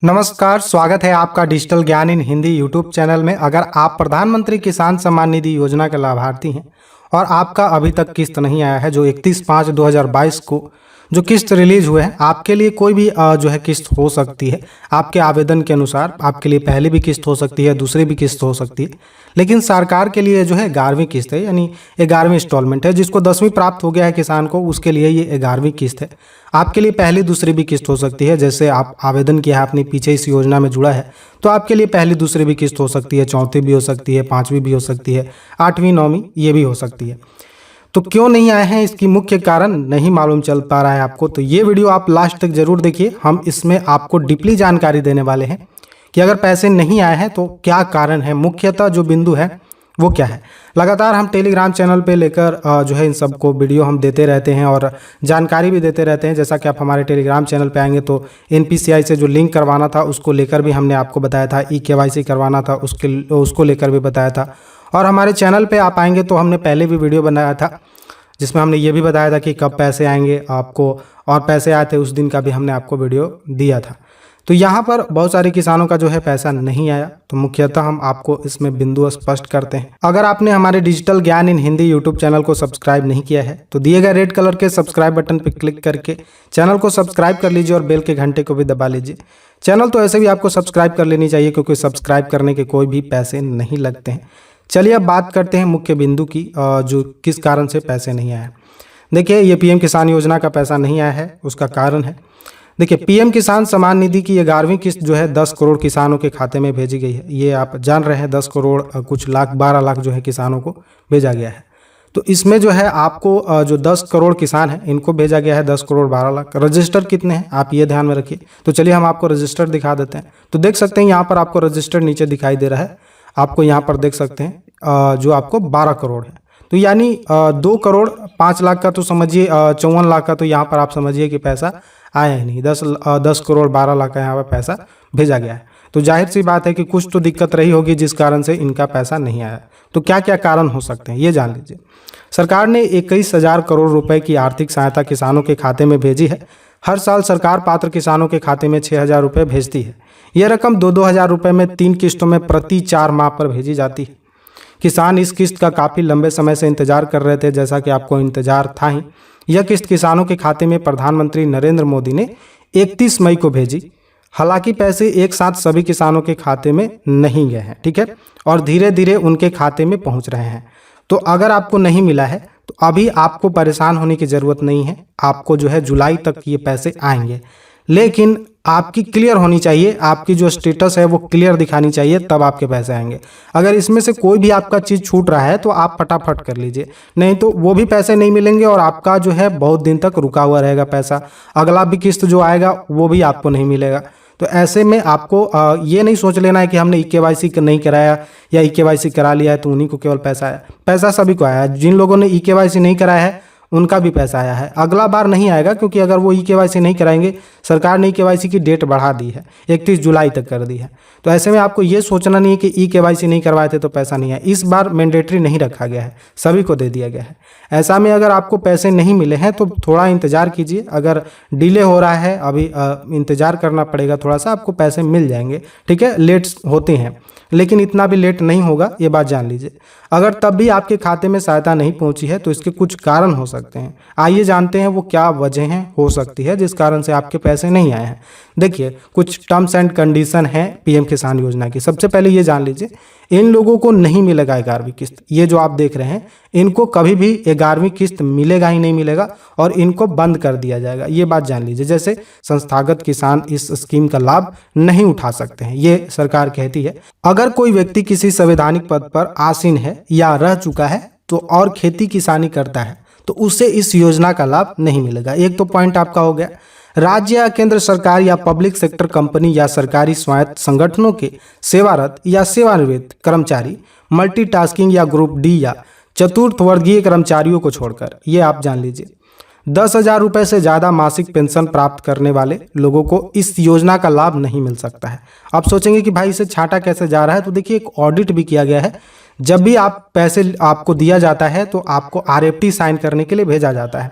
नमस्कार, स्वागत है आपका डिजिटल ज्ञान इन हिंदी यूट्यूब चैनल में। अगर आप प्रधानमंत्री किसान सम्मान निधि योजना के लाभार्थी हैं और आपका अभी तक किस्त नहीं आया है, जो 31/5/2022 को जो किस्त रिलीज हुए हैं, आपके लिए कोई भी जो है किस्त हो सकती है। आपके आवेदन के अनुसार आपके लिए पहली भी किस्त हो सकती है, दूसरी भी किस्त हो सकती है, लेकिन सरकार के लिए जो है 11वीं किस्त है, यानी 11वीं इंस्टॉलमेंट है। जिसको 10वीं प्राप्त हो गया है किसान को, उसके लिए ये 11वीं किस्त है। आपके लिए पहली दूसरी भी किस्त हो सकती है। जैसे आप आवेदन किया है, अपनी पीछे इस योजना में जुड़ा है, तो आपके लिए पहली दूसरी भी किस्त हो सकती है, चौथी भी हो सकती है, 5वीं भी हो सकती है, 8वीं 9वीं ये भी हो सकती है। तो क्यों नहीं आए हैं, इसकी मुख्य कारण नहीं मालूम चल पा रहा है आपको, तो ये वीडियो आप लास्ट तक जरूर देखिए। हम इसमें आपको डीपली जानकारी देने वाले हैं कि अगर पैसे नहीं आए हैं तो क्या कारण है, मुख्यतः जो बिंदु है वो क्या है। लगातार हम टेलीग्राम चैनल पे लेकर जो है इन सबको वीडियो हम देते रहते हैं और जानकारी भी देते रहते हैं। जैसा कि आप हमारे टेलीग्राम चैनल पे आएंगे तो NPCI से जो लिंक करवाना था उसको लेकर भी हमने आपको बताया था, EKYC करवाना था उसको लेकर भी बताया था। और हमारे चैनल पे आप आएंगे तो हमने पहले भी वीडियो बनाया था जिसमें हमने ये भी बताया था कि कब पैसे आएंगे आपको, और पैसे आए थे उस दिन का भी हमने आपको वीडियो दिया था। तो यहाँ पर बहुत सारे किसानों का जो है पैसा नहीं आया, तो मुख्यतः हम आपको इसमें बिंदु स्पष्ट करते हैं। अगर आपने हमारे डिजिटल ज्ञान इन हिंदी यूट्यूब चैनल को सब्सक्राइब नहीं किया है तो दिए गए रेड कलर के सब्सक्राइब बटन पर क्लिक करके चैनल को सब्सक्राइब कर लीजिए और बेल के घंटे को भी दबा लीजिए। चैनल तो ऐसे भी आपको सब्सक्राइब कर लेनी चाहिए, क्योंकि सब्सक्राइब करने के कोई भी पैसे नहीं लगते हैं। चलिए अब बात करते हैं मुख्य बिंदु की, जो किस कारण से पैसे नहीं आए। देखिए, ये PM किसान योजना का पैसा नहीं आया है, उसका कारण है, देखिए PM किसान सम्मान निधि की 11वीं किस्त जो है 10 करोड़ किसानों के खाते में भेजी गई है। ये आप जान रहे हैं, 10 करोड़ कुछ लाख 12 लाख जो है किसानों को भेजा गया है। तो इसमें जो है आपको जो 10 करोड़ किसान हैं इनको भेजा गया है 10 करोड़ 12 लाख। रजिस्टर कितने हैं आप ये ध्यान में रखिए। तो चलिए हम आपको रजिस्टर दिखा देते हैं। तो देख सकते हैं यहाँ पर आपको रजिस्टर नीचे दिखाई दे रहा है, आपको यहाँ पर देख सकते हैं जो आपको 12 करोड़ है। तो यानी 2 करोड़ 5 लाख का तो समझिए, 54 लाख का तो यहाँ पर आप समझिए कि पैसा आया ही नहीं। 10 करोड़ 12 लाख का यहाँ पर पैसा भेजा गया है। तो जाहिर सी बात है कि कुछ तो दिक्कत रही होगी जिस कारण से इनका पैसा नहीं आया। तो क्या क्या कारण हो सकते हैं ये जान लीजिए। सरकार ने 21,000 करोड़ रुपए की आर्थिक सहायता किसानों के खाते में भेजी है। हर साल सरकार पात्र किसानों के खाते में 6,000 रुपये भेजती है। यह रकम 2-2 हज़ार रुपये में 3 किस्तों में प्रति 4 माह पर भेजी जाती है। किसान इस किस्त का काफ़ी लंबे समय से इंतजार कर रहे थे, जैसा कि आपको इंतजार था ही। यह किस्त किसानों के खाते में प्रधानमंत्री नरेंद्र मोदी ने 31 मई को भेजी। हालांकि पैसे एक साथ सभी किसानों के खाते में नहीं गए हैं, ठीक है, और धीरे धीरे उनके खाते में पहुंच रहे हैं। तो अगर आपको नहीं मिला है तो अभी आपको परेशान होने की ज़रूरत नहीं है। आपको जो है जुलाई तक ये पैसे आएंगे, लेकिन आपकी क्लियर होनी चाहिए, आपकी जो स्टेटस है वो क्लियर दिखानी चाहिए, तब आपके पैसे आएंगे। अगर इसमें से कोई भी आपका चीज़ छूट रहा है तो आप फटाफट कर लीजिए, नहीं तो वो भी पैसे नहीं मिलेंगे और आपका जो है बहुत दिन तक रुका हुआ रहेगा पैसा। अगला भी किस्त जो आएगा वो भी आपको नहीं मिलेगा। तो ऐसे में आपको ये नहीं सोच लेना है कि हमने EKYC नहीं कराया या EKYC करा लिया है तो उन्हीं को केवल पैसा आया। पैसा सभी को आया है। जिन लोगों ने EKYC नहीं कराया है उनका भी पैसा आया है। अगला बार नहीं आएगा, क्योंकि अगर वो EKYC नहीं कराएंगे, सरकार ने EKYC की डेट बढ़ा दी है, 31 जुलाई तक कर दी है। तो ऐसे में आपको ये सोचना नहीं है कि EKYC नहीं करवाए थे तो पैसा नहीं आया। इस बार मैंडेटरी नहीं रखा गया है, सभी को दे दिया गया है। ऐसा में अगर आपको पैसे नहीं मिले हैं तो थोड़ा इंतज़ार कीजिए। अगर डिले हो रहा है अभी इंतज़ार करना पड़ेगा थोड़ा सा, आपको पैसे मिल जाएंगे, ठीक है। लेट होते हैं लेकिन इतना भी लेट नहीं होगा, ये बात जान लीजिए। अगर तब भी आपके खाते में सहायता नहीं पहुंची है तो इसके कुछ कारण हो सकते हैं। आइए जानते हैं वो क्या वजहें हो सकती है जिस कारण से आपके पैसे नहीं आए हैं। देखिए, कुछ टर्म्स एंड कंडीशन है PM किसान योजना की। सबसे पहले ये जान लीजिए, इन लोगों को नहीं मिलेगा 11वीं किस्त। ये जो आप देख रहे हैं इनको कभी भी 11वीं किस्त मिलेगा ही नहीं मिलेगा, और इनको बंद कर दिया जाएगा, ये बात जान लीजिए। जैसे संस्थागत किसान इस स्कीम का लाभ नहीं उठा सकते हैं, ये सरकार कहती है। अगर कोई व्यक्ति किसी संवैधानिक पद पर आसीन है या रह चुका है तो और खेती किसानी करता है तो उसे इस योजना का लाभ नहीं मिलेगा। एक तो पॉइंट आपका हो गया। राज्य या केंद्र सरकार या पब्लिक सेक्टर कंपनी या सरकारी स्वायत्त संगठनों के सेवारत या सेवानिवृत्त कर्मचारी, मल्टीटास्किंग या ग्रुप D या चतुर्थ वर्गीय कर्मचारियों को छोड़कर, ये आप जान लीजिए, 10,000 रुपये से ज़्यादा मासिक पेंशन प्राप्त करने वाले लोगों को इस योजना का लाभ नहीं मिल सकता है। आप सोचेंगे कि भाई इसे छांटा कैसे जा रहा है, तो देखिए एक ऑडिट भी किया गया है। जब भी आप पैसे आपको दिया जाता है तो आपको RFT साइन करने के लिए भेजा जाता है।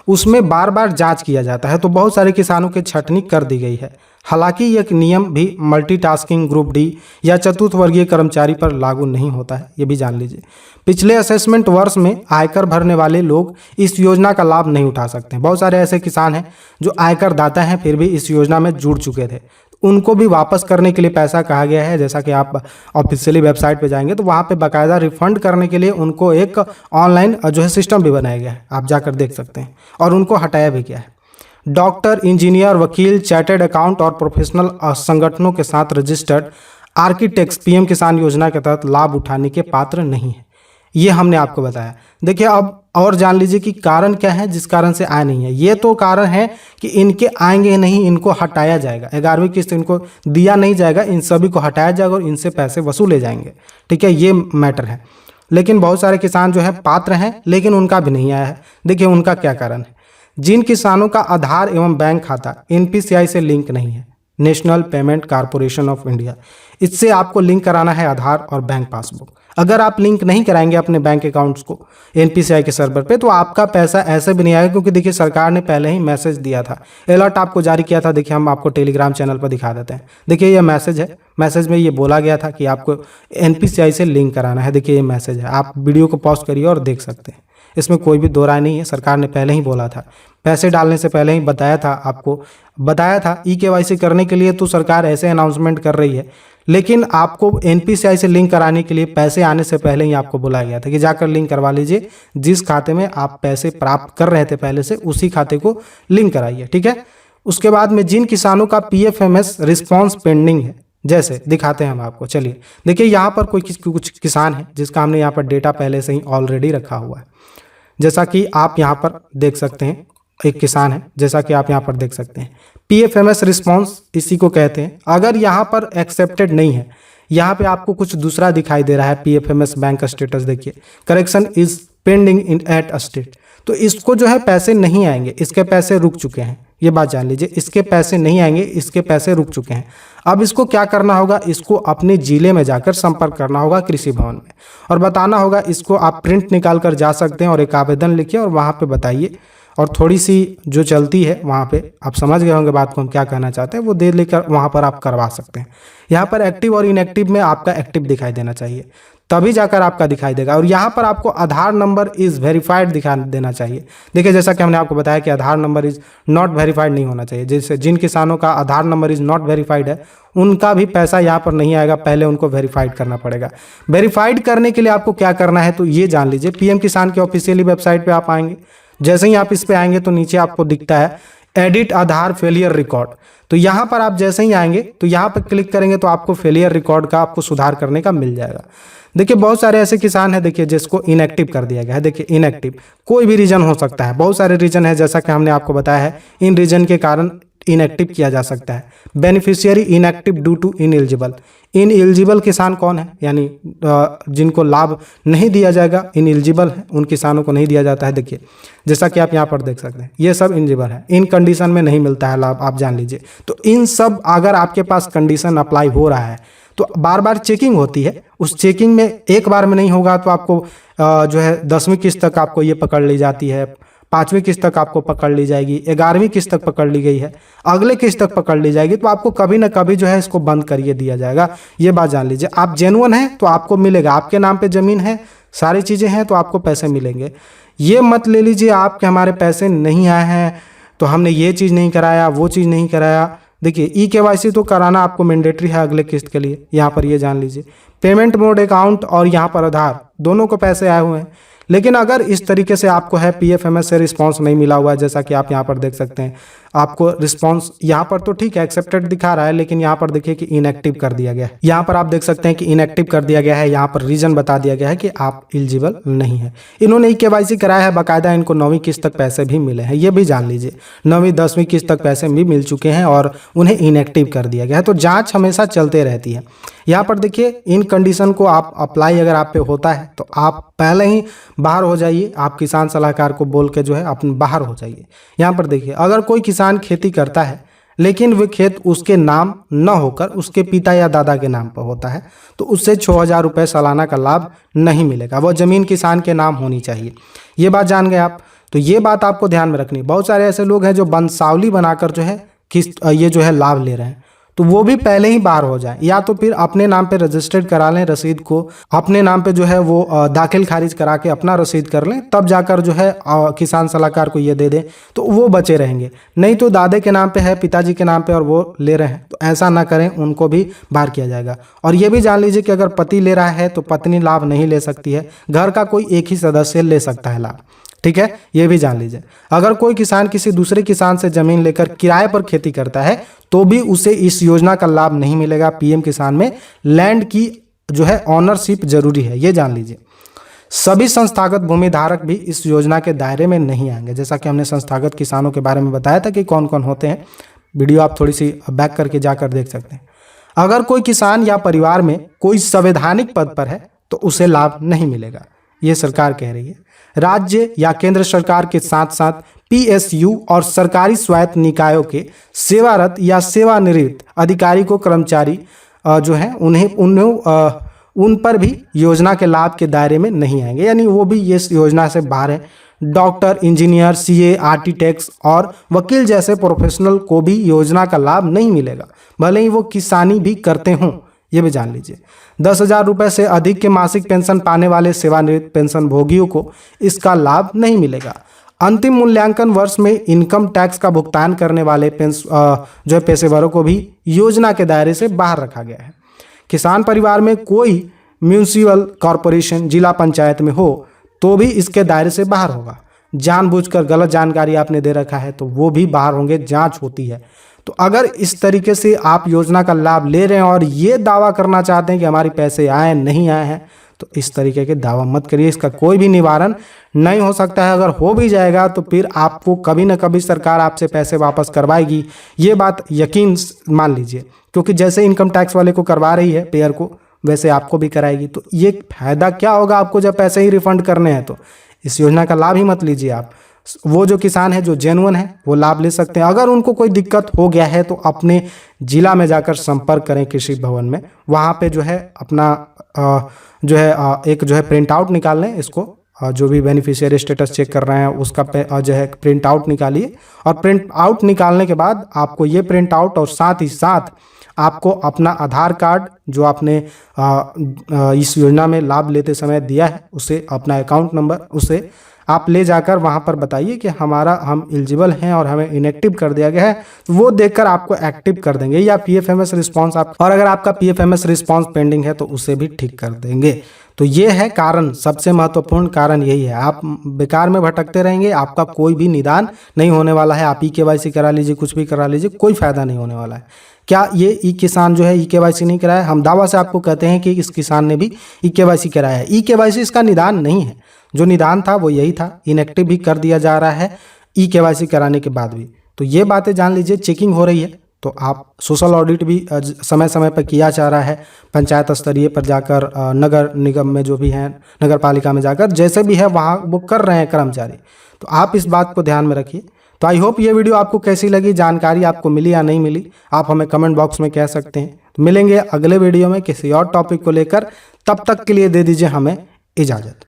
उसमें बार बार जांच किया जाता है। तो बहुत सारे किसानों की छटनी कर दी गई है। हालांकि यह नियम भी मल्टीटास्किंग ग्रुप डी या चतुर्थ वर्गीय कर्मचारी पर लागू नहीं होता है, ये भी जान लीजिए। पिछले असेसमेंट वर्ष में आयकर भरने वाले लोग इस योजना का लाभ नहीं उठा सकते। बहुत सारे ऐसे किसान हैं जो आयकर दाता हैं फिर भी इस योजना में जुड़ चुके थे, उनको भी वापस करने के लिए पैसा कहा गया है। जैसा कि आप ऑफिशियली वेबसाइट पे जाएंगे तो वहाँ पे बाकायदा रिफंड करने के लिए उनको एक ऑनलाइन जो है सिस्टम भी बनाया गया है, आप जाकर देख सकते हैं, और उनको हटाया भी गया है। डॉक्टर, इंजीनियर, वकील, चार्टर्ड अकाउंट और प्रोफेशनल संगठनों के साथ रजिस्टर्ड आर्किटेक्ट्स पीएम किसान योजना के तहत लाभ उठाने के पात्र नहीं है, ये हमने आपको बताया। देखिए अब और जान लीजिए कि कारण क्या है जिस कारण से आए नहीं है। ये तो कारण है कि इनके आएंगे नहीं, इनको हटाया जाएगा। 11वीं किस्त इनको दिया नहीं जाएगा, इन सभी को हटाया जाएगा और इनसे पैसे वसूले जाएंगे, ठीक है, ये मैटर है। लेकिन बहुत सारे किसान जो है पात्र हैं लेकिन उनका भी नहीं आया है। देखिए उनका क्या कारण है। जिन किसानों का आधार एवं बैंक खाता एनपीसीआई से लिंक नहीं है, national payment corporation of India, इससे आपको लिंक कराना है आधार और बैंक पासबुक। अगर आप लिंक नहीं कराएंगे अपने बैंक अकाउंट्स को एनपीसीआई के सर्वर पे तो आपका पैसा ऐसे भी नहीं आएगा, क्योंकि देखिए सरकार ने पहले ही मैसेज दिया था, अलर्ट आपको जारी किया था। देखिए हम आपको टेलीग्राम चैनल पर दिखा देते हैं। देखिए ये मैसेज है, मैसेज में ये बोला गया था कि आपको एनपीसीआई से लिंक कराना है। देखिए ये मैसेज है, आप वीडियो को पॉज करिए और देख सकते हैं, इसमें कोई भी दो राय नहीं है। सरकार ने पहले ही बोला था, पैसे डालने से पहले ही बताया था, आपको बताया था। ई-केवाईसी करने के लिए तो सरकार ऐसे अनाउंसमेंट कर रही है, लेकिन आपको एनपीसीआई से लिंक कराने के लिए पैसे आने से पहले ही आपको बुलाया गया था कि जाकर लिंक करवा लीजिए। जिस खाते में आप पैसे प्राप्त कर रहे थे पहले से, उसी खाते को लिंक कराइए, ठीक है। उसके बाद में जिन किसानों का पीएफएमएस रिस्पॉन्स पेंडिंग है, जैसे दिखाते हैं हम आपको, चलिए देखिए यहाँ पर कुछ किसान है जिसका हमने यहाँ पर डेटा पहले से ही ऑलरेडी रखा हुआ है। जैसा कि आप यहाँ पर देख सकते हैं, एक किसान है, जैसा कि आप यहाँ पर देख सकते हैं पीएफएमएस रिस्पॉन्स इसी को कहते हैं। अगर यहाँ पर एक्सेप्टेड नहीं है, यहाँ पे आपको कुछ दूसरा दिखाई दे रहा है पीएफएमएस बैंक स्टेटस, देखिए correction is pending in at state, तो इसको जो है पैसे नहीं आएंगे, इसके पैसे रुक चुके हैं। ये बात जान लीजिए, इसके पैसे नहीं आएंगे, इसके पैसे रुक चुके हैं। अब इसको क्या करना होगा, इसको अपने जिले में जाकर संपर्क करना होगा कृषि भवन में और बताना होगा। इसको आप प्रिंट निकाल कर जा सकते हैं और एक आवेदन लिखिए और वहाँ पे बताइए, और थोड़ी सी जो चलती है वहाँ पे आप समझ गए होंगे बात को हम क्या कहना चाहते हैं, वो दे लेकर वहाँ पर आप करवा सकते हैं। यहाँ पर एक्टिव और इनएक्टिव में आपका एक्टिव दिखाई देना चाहिए, तभी जाकर आपका दिखाई देगा। और यहाँ पर आपको आधार नंबर इज़ वेरीफाइड दिखा देना चाहिए। देखिए जैसा कि हमने आपको बताया कि आधार नंबर इज़ नॉट वेरीफाइड नहीं होना चाहिए। जैसे जिन किसानों का आधार नंबर इज़ नॉट वेरीफाइड है उनका भी पैसा यहाँ पर नहीं आएगा, पहले उनको वेरीफाइड करना पड़ेगा। वेरीफाइड करने के लिए आपको क्या करना है तो ये जान लीजिए। पीएम किसान की ऑफिशियली वेबसाइट पर आप आएंगे, जैसे ही आप इस पे आएंगे तो नीचे आपको दिखता है एडिट आधार फेलियर रिकॉर्ड, तो यहाँ पर आप जैसे ही आएंगे तो यहाँ पर क्लिक करेंगे तो आपको फेलियर रिकॉर्ड का आपको सुधार करने का मिल जाएगा। देखिए बहुत सारे ऐसे किसान हैं, देखिए जिसको इनएक्टिव कर दिया गया है। देखिए इनएक्टिव कोई भी रीजन हो सकता है, बहुत सारे रीजन है जैसा कि हमने आपको बताया है। इन रीजन के कारण इनएक्टिव किया जा सकता है। Beneficiary inactive due to ineligible, ineligible किसान कौन है, यानी जिनको लाभ नहीं दिया जाएगा, इनएलिजिबल है, उन किसानों को नहीं दिया जाता है। देखिए जैसा कि आप यहाँ पर देख सकते हैं ये सब इनएलिजिबल है, इन कंडीशन में नहीं मिलता है लाभ, आप जान लीजिए। तो इन सब अगर आपके पास कंडीशन अप्लाई हो रहा है तो बार बार चेकिंग होती है, उस चेकिंग में एक बार में नहीं होगा तो आपको जो है 10वीं किस्त तक आपको ये पकड़ ली जाती है, 5वीं किस्त तक आपको पकड़ ली जाएगी, 11वीं किस्त तक पकड़ ली गई है, अगले किस्त तक पकड़ ली जाएगी, तो आपको कभी ना कभी जो है इसको बंद करिए दिया जाएगा। ये बात जान लीजिए। आप जेन्युइन हैं तो आपको मिलेगा, आपके नाम पे ज़मीन है, सारी चीज़ें हैं तो आपको पैसे मिलेंगे। ये मत ले लीजिए आपके हमारे पैसे नहीं आए हैं तो हमने ये चीज़ नहीं कराया, वो चीज़ नहीं कराया। देखिए ई-केवाईसी तो कराना आपको मैंडेटरी है अगले किस्त के लिए, यहाँ पर ये जान लीजिए। पेमेंट मोड अकाउंट और यहाँ पर आधार दोनों को पैसे आए हुए हैं, लेकिन अगर इस तरीके से आपको है पीएफएमएस से रिस्पांस नहीं मिला हुआ है, जैसा कि आप यहाँ पर देख सकते हैं, आपको रिस्पांस यहाँ पर तो ठीक है एक्सेप्टेड दिखा रहा है, लेकिन यहाँ पर देखिए कि इनएक्टिव कर दिया गया है। यहाँ पर आप देख सकते हैं कि इनएक्टिव कर दिया गया है, यहाँ पर रीजन बता दिया गया है कि आप एलिजिबल नहीं है। इन्होंने ई-केवाईसी कराया है, बाकायदा इनको 9वीं किस्त तक पैसे भी मिले हैं, ये भी जान लीजिए। 9वीं 10वीं किस्त तक पैसे भी मिल चुके हैं और उन्हें इनएक्टिव कर दिया गया है। तो जाँच हमेशा चलते रहती है। यहाँ पर देखिए इन कंडीशन को आप अप्लाई अगर आप पे होता है तो आप पहले ही बाहर हो जाइए, आप किसान सलाहकार को बोल के जो है अपने बाहर हो जाइए। यहाँ पर देखिए अगर कोई किसान खेती करता है लेकिन वे खेत उसके नाम न होकर उसके पिता या दादा के नाम पर होता है तो उससे 6,000 रुपये सालाना का लाभ नहीं मिलेगा। वो ज़मीन किसान के नाम होनी चाहिए। ये बात जान गए आप, तो ये बात आपको ध्यान में रखनी। बहुत सारे ऐसे लोग हैं जो वंशावली बनाकर जो है किस्त ये जो है लाभ ले रहे हैं, तो वो भी पहले ही बाहर हो जाए, या तो फिर अपने नाम पे रजिस्टर्ड करा लें रसीद को, अपने नाम पे जो है वो दाखिल खारिज करा के अपना रसीद कर लें, तब जाकर जो है किसान सलाहकार को ये दे दें, तो वो बचे रहेंगे। नहीं तो दादे के नाम पे है, पिताजी के नाम पे और वो ले रहे हैं, तो ऐसा ना करें, उनको भी बाहर किया जाएगा। और ये भी जान लीजिए कि अगर पति ले रहा है तो पत्नी लाभ नहीं ले सकती है, घर का कोई एक ही सदस्य ले सकता है लाभ, ठीक है, ये भी जान लीजिए। अगर कोई किसान किसी दूसरे किसान से जमीन लेकर किराए पर खेती करता है तो भी उसे इस योजना का लाभ नहीं मिलेगा। पीएम किसान में लैंड की जो है ऑनरशिप जरूरी है, ये जान लीजिए। सभी संस्थागत भूमि धारक भी इस योजना के दायरे में नहीं आएंगे। जैसा कि हमने संस्थागत किसानों के बारे में बताया था कि कौन कौन होते हैं, वीडियो आप थोड़ी सी बैक करके जाकर देख सकते हैं। अगर कोई किसान या परिवार में कोई संवैधानिक पद पर है तो उसे लाभ नहीं मिलेगा, ये सरकार कह रही है। राज्य या केंद्र सरकार के साथ साथ पीएसयू और सरकारी स्वायत्त निकायों के सेवारत या सेवानिवृत्त अधिकारी को कर्मचारी जो है उन पर भी योजना के लाभ के दायरे में नहीं आएंगे, यानी वो भी इस योजना से बाहर है। डॉक्टर, इंजीनियर, सीए, आर्किटेक्ट्स और वकील जैसे प्रोफेशनल को भी योजना का लाभ नहीं मिलेगा, भले ही वो किसानी भी करते हों, ये भी जान लीजिए। 10,000 रुपये से अधिक के मासिक पेंशन पाने वाले सेवानिवृत्त पेंशन भोगियों को इसका लाभ नहीं मिलेगा। अंतिम मूल्यांकन वर्ष में इनकम टैक्स का भुगतान करने वाले जो पेशेवरों को भी योजना के दायरे से बाहर रखा गया है। किसान परिवार में कोई म्यूनिसिपल कॉरपोरेशन, जिला पंचायत में हो तो भी इसके दायरे से बाहर होगा। जानबूझकर गलत जानकारी आपने दे रखा है तो वो भी बाहर होंगे, जांच होती है। तो अगर इस तरीके से आप योजना का लाभ ले रहे हैं और ये दावा करना चाहते हैं कि हमारे पैसे आए नहीं आए हैं, तो इस तरीके के दावा मत करिए, इसका कोई भी निवारण नहीं हो सकता है। अगर हो भी जाएगा तो फिर आपको कभी ना कभी सरकार आपसे पैसे वापस करवाएगी, ये बात यकीन मान लीजिए, क्योंकि जैसे इनकम टैक्स वाले को करवा रही है पेयर को, वैसे आपको भी कराएगी। तो ये फायदा क्या होगा आपको जब पैसे ही रिफंड करने हैं, तो इस योजना का लाभ ही मत लीजिए आप। वो जो किसान है जो जेन्युइन है वो लाभ ले सकते हैं। अगर उनको कोई दिक्कत हो गया है तो अपने जिला में जाकर संपर्क करें कृषि भवन में, वहाँ पे जो है अपना जो है एक जो है प्रिंट आउट निकाल लें, इसको जो भी बेनिफिशियरी स्टेटस चेक कर रहे हैं उसका जो है प्रिंट आउट निकालिए। और प्रिंट आउट निकालने के बाद आपको ये प्रिंट आउट और साथ ही साथ आपको अपना आधार कार्ड जो आपने इस योजना में लाभ लेते समय दिया है, उसे अपना अकाउंट नंबर उसे आप ले जाकर वहाँ पर बताइए कि हम एलिजिबल हैं और हमें इनएक्टिव कर दिया गया है, तो वो देखकर आपको एक्टिव कर देंगे। या पीएफएमएस रिस्पांस और अगर आपका पीएफएमएस रिस्पांस पेंडिंग है तो उसे भी ठीक कर देंगे। तो ये है कारण, सबसे महत्वपूर्ण कारण यही है। आप बेकार में भटकते रहेंगे, आपका कोई भी निदान नहीं होने वाला है। आप ई-केवाईसी करा लीजिए, कुछ भी करा लीजिए, कोई फायदा नहीं होने वाला है। क्या ये ई-किसान जो है ई-केवाईसी नहीं कराया? हम दावा से आपको कहते हैं कि इस किसान ने भी ई-केवाईसी कराया है। ई-केवाईसी इसका निदान नहीं है, जो निदान था वो यही था, इनएक्टिव भी कर दिया जा रहा है ई-केवाईसी कराने के बाद भी। तो ये बातें जान लीजिए, चेकिंग हो रही है, तो आप सोशल ऑडिट भी समय समय पर किया जा रहा है, पंचायत स्तरीय पर जाकर, नगर निगम में जो भी हैं, नगर पालिका में जाकर जैसे भी है वहाँ वो कर रहे हैं कर्मचारी। तो आप इस बात को ध्यान में रखिए। तो आई होप ये वीडियो आपको कैसी लगी, जानकारी आपको मिली या नहीं मिली, आप हमें कमेंट बॉक्स में कह सकते हैं। तो मिलेंगे अगले वीडियो में किसी और टॉपिक को लेकर, तब तक के लिए दे दीजिए हमें इजाज़त।